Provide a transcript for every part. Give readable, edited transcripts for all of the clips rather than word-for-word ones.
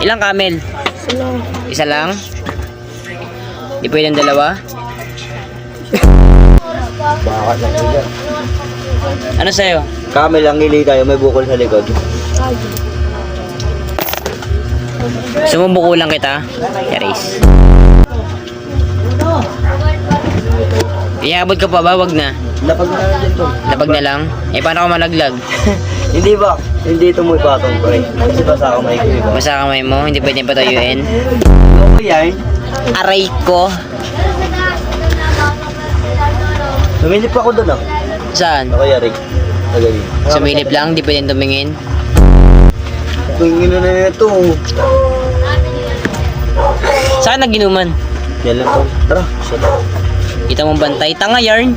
Ilang camel? Isa lang? Di pwedeng dalawa? Baka na siya. Ano sa'yo? Camel ang ili tayo, may bukol sa likod. Sumubuko lang kita? Yaris. Iabot ka pa ba? Wag na. Lapag na lang dito. Lapag na lang? Eh, paano ako malaglag? Hindi ba? Hindi ito mo ipatong ko eh. Kasi basa ako maikli ba? Basta kamay mo, hindi pwedeng patayuin. Loko yan. Aray ko. Lumilip ako doon ah. Saan? Ako yari. Tagali. Sumilip lang, hindi pwedeng tumingin. Tingin na ito. Saan naginuman? Yan lang to. Tara. Shut up. Kita mong bantay. Tanga yarn.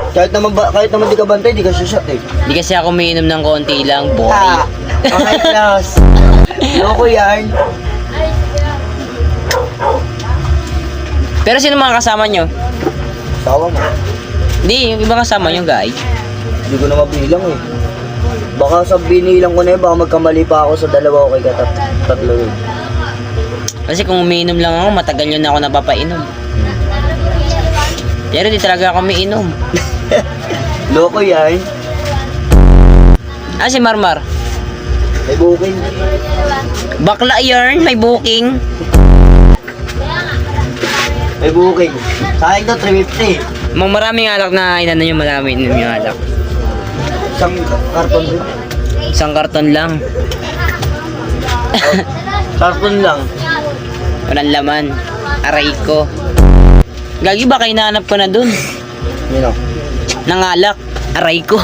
Kahit naman di ka bantay, di ka shot eh. Hindi kasi ako umiinom ng konti lang, boy. Okay class. Loko yan. Pero sino mga kasama nyo? Tawa mo. Hindi, yung ibang kasama nyo, guys. Hindi ko na mabilang eh. Baka sa binilang ko na yun, baka magkamali pa ako sa dalawa o kay tatlo yun. Kasi kung umiinom lang ako, matagal yun na ako napapainom. Pero di talaga ako umiinom. Loko yan. Ah, si Marmar. May booking. Bakla yarn, may booking. May booking. Sa akin to, 350. Mga maraming alak na inano nyo, marami inom yung alak. Isang karton din. Isang karton lang. Karton lang. Walang laman. Aray ko. Gagi ba kayo nahanap ko na dun? Yun o. Nangalak. Aray ko.